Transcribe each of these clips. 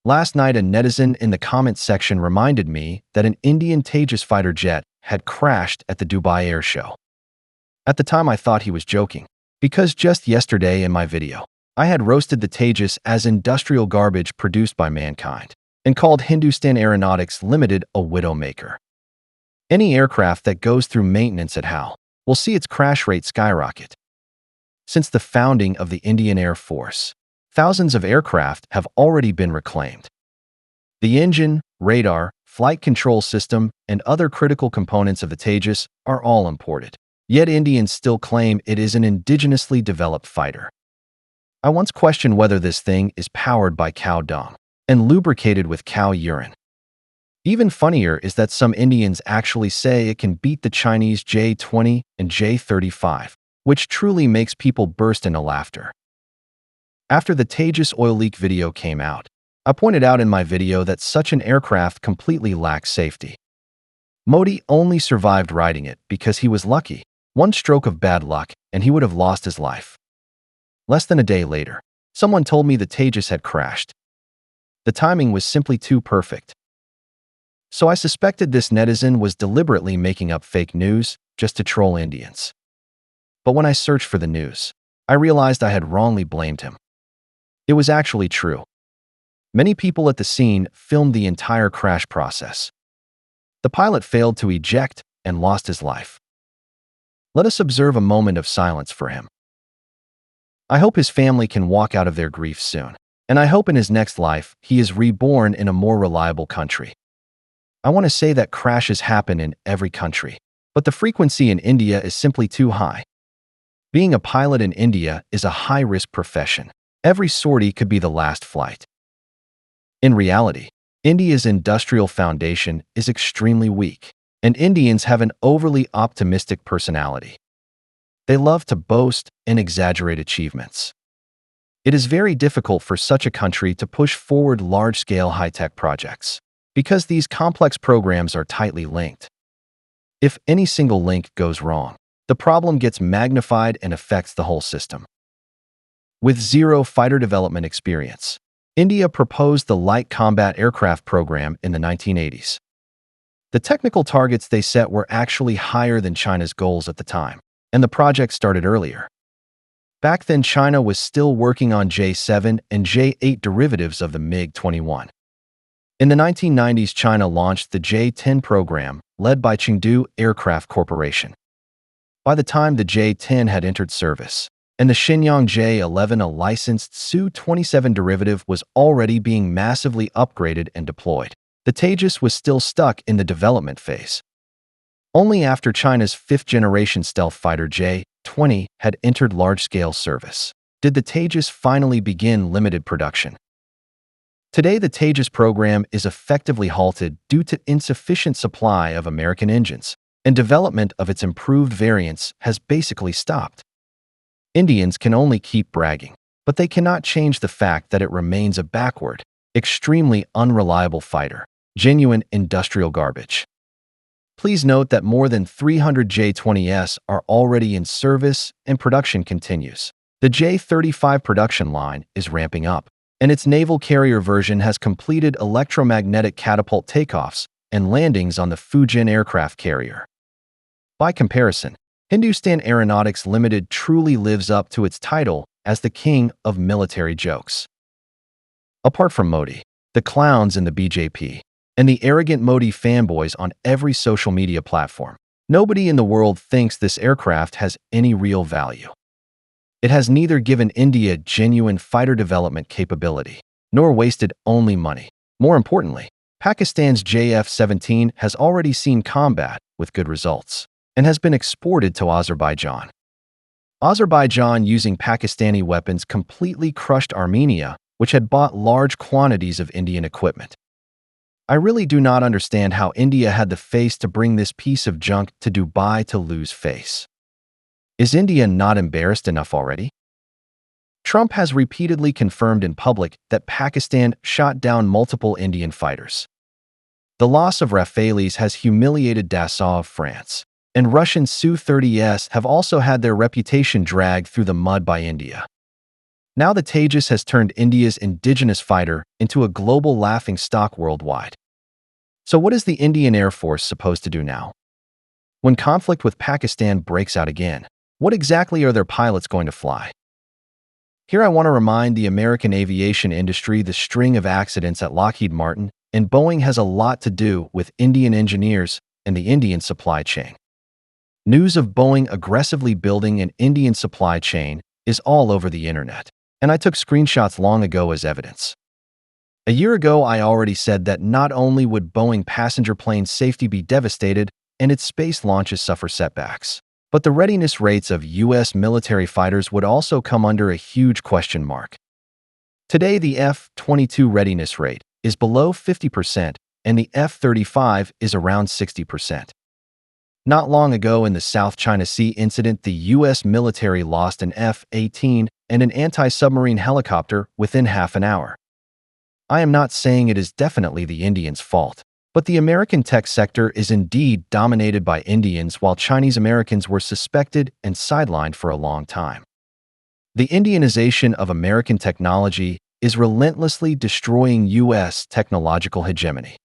Last night, a netizen in the comments section reminded me that an Indian Tejas fighter jet had crashed at the Dubai Air Show. At the time, I thought he was joking, because just yesterday in my video, I had roasted the Tejas as industrial garbage produced by mankind and called Hindustan Aeronautics Limited a widowmaker. Any aircraft that goes through maintenance at HAL will see its crash rate skyrocket. Since the founding of the Indian Air Force, thousands of aircraft have already been reclaimed. The engine, radar, flight control system, and other critical components of the Tejas are all imported. Yet Indians still claim it is an indigenously developed fighter. I once questioned whether this thing is powered by cow dung and lubricated with cow urine. Even funnier is that some Indians actually say it can beat the Chinese J-20 and J-35, which truly makes people burst into laughter. After the Tejas oil leak video came out, I pointed out in my video that such an aircraft completely lacks safety. Modi only survived riding it because he was lucky. One stroke of bad luck, and he would have lost his life. Less than a day later, someone told me the Tejas had crashed. The timing was simply too perfect. So I suspected this netizen was deliberately making up fake news just to troll Indians. But when I searched for the news, I realized I had wrongly blamed him. It was actually true. Many people at the scene filmed the entire crash process. The pilot failed to eject and lost his life. Let us observe a moment of silence for him. I hope his family can walk out of their grief soon, and I hope in his next life he is reborn in a more reliable country. I want to say that crashes happen in every country, but the frequency in India is simply too high. Being a pilot in India is a high-risk profession. Every sortie could be the last flight. In reality, India's industrial foundation is extremely weak, and Indians have an overly optimistic personality. They love to boast and exaggerate achievements. It is very difficult for such a country to push forward large-scale high-tech projects, because these complex programs are tightly linked. If any single link goes wrong, the problem gets magnified and affects the whole system. With zero fighter development experience, India proposed the Light Combat Aircraft program in the 1980s. The technical targets they set were actually higher than China's goals at the time, and the project started earlier. Back then, China was still working on J-7 and J-8 derivatives of the MiG-21. In the 1990s, China launched the J-10 program, led by Chengdu Aircraft Corporation. By the time the J-10 had entered service, and the Shenyang J-11, a licensed Su-27 derivative, was already being massively upgraded and deployed, the Tejas was still stuck in the development phase. Only after China's fifth-generation stealth fighter J-20 had entered large-scale service did the Tejas finally begin limited production. Today, the Tejas program is effectively halted due to insufficient supply of American engines, and development of its improved variants has basically stopped. Indians can only keep bragging, but they cannot change the fact that it remains a backward, extremely unreliable fighter, genuine industrial garbage. Please note that more than 300 J-20s are already in service and production continues. The J-35 production line is ramping up, and its naval carrier version has completed electromagnetic catapult takeoffs and landings on the Fujian aircraft carrier. By comparison, Hindustan Aeronautics Limited truly lives up to its title as the king of military jokes. Apart from Modi, the clowns in the BJP, and the arrogant Modi fanboys on every social media platform, nobody in the world thinks this aircraft has any real value. It has neither given India genuine fighter development capability, nor wasted only money. More importantly, Pakistan's JF-17 has already seen combat with good results, and has been exported to Azerbaijan. Azerbaijan, using Pakistani weapons, completely crushed Armenia, which had bought large quantities of Indian equipment. I really do not understand how India had the face to bring this piece of junk to Dubai to lose face. Is India not embarrassed enough already? Trump has repeatedly confirmed in public that Pakistan shot down multiple Indian fighters. The loss of Rafales has humiliated Dassault of France, and Russian Su-30s have also had their reputation dragged through the mud by India. Now the Tejas has turned India's indigenous fighter into a global laughingstock worldwide. So what is the Indian Air Force supposed to do now? When conflict with Pakistan breaks out again, what exactly are their pilots going to fly? Here I want to remind the American aviation industry the string of accidents at Lockheed Martin and Boeing has a lot to do with Indian engineers and the Indian supply chain. News of Boeing aggressively building an Indian supply chain is all over the internet, and I took screenshots long ago as evidence. A year ago, I already said that not only would Boeing passenger plane safety be devastated and its space launches suffer setbacks, but the readiness rates of U.S. military fighters would also come under a huge question mark. Today, the F-22 readiness rate is below 50% and the F-35 is around 60%. Not long ago in the South China Sea incident, the U.S. military lost an F-18 and an anti-submarine helicopter within half an hour. I am not saying it is definitely the Indians' fault, but the American tech sector is indeed dominated by Indians while Chinese Americans were suspected and sidelined for a long time. The Indianization of American technology is relentlessly destroying U.S. technological hegemony.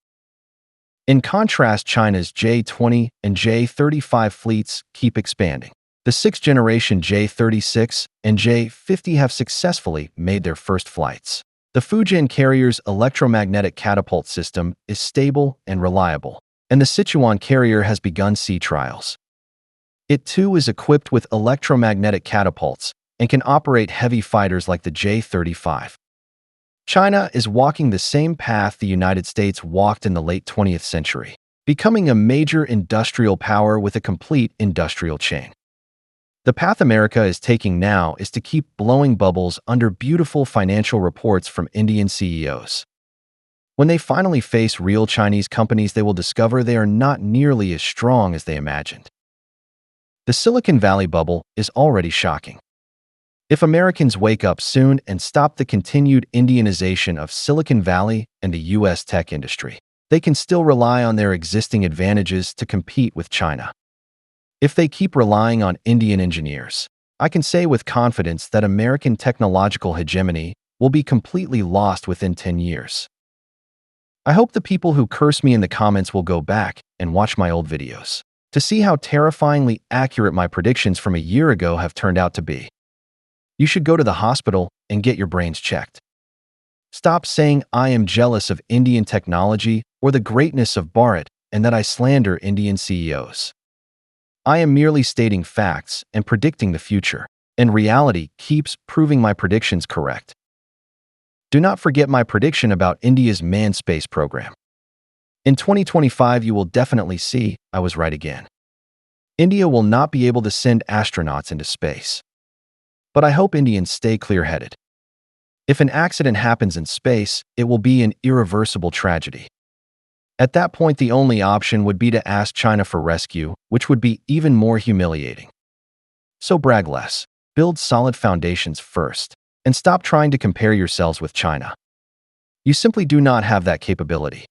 In contrast, China's J-20 and J-35 fleets keep expanding. The sixth-generation J-36 and J-50 have successfully made their first flights. The Fujian carrier's electromagnetic catapult system is stable and reliable, and the Sichuan carrier has begun sea trials. It too is equipped with electromagnetic catapults and can operate heavy fighters like the J-35. China is walking the same path the United States walked in the late 20th century, becoming a major industrial power with a complete industrial chain. The path America is taking now is to keep blowing bubbles under beautiful financial reports from Indian CEOs. When they finally face real Chinese companies, they will discover they are not nearly as strong as they imagined. The Silicon Valley bubble is already shocking. If Americans wake up soon and stop the continued Indianization of Silicon Valley and the U.S. tech industry, they can still rely on their existing advantages to compete with China. If they keep relying on Indian engineers, I can say with confidence that American technological hegemony will be completely lost within 10 years. I hope the people who curse me in the comments will go back and watch my old videos to see how terrifyingly accurate my predictions from a year ago have turned out to be. You should go to the hospital and get your brains checked. Stop saying I am jealous of Indian technology or the greatness of Bharat and that I slander Indian CEOs. I am merely stating facts and predicting the future, and reality keeps proving my predictions correct. Do not forget my prediction about India's manned space program. In 2025, you will definitely see I was right again. India will not be able to send astronauts into space. But I hope Indians stay clear-headed. If an accident happens in space, it will be an irreversible tragedy. At that point, the only option would be to ask China for rescue, which would be even more humiliating. So brag less, build solid foundations first, and stop trying to compare yourselves with China. You simply do not have that capability.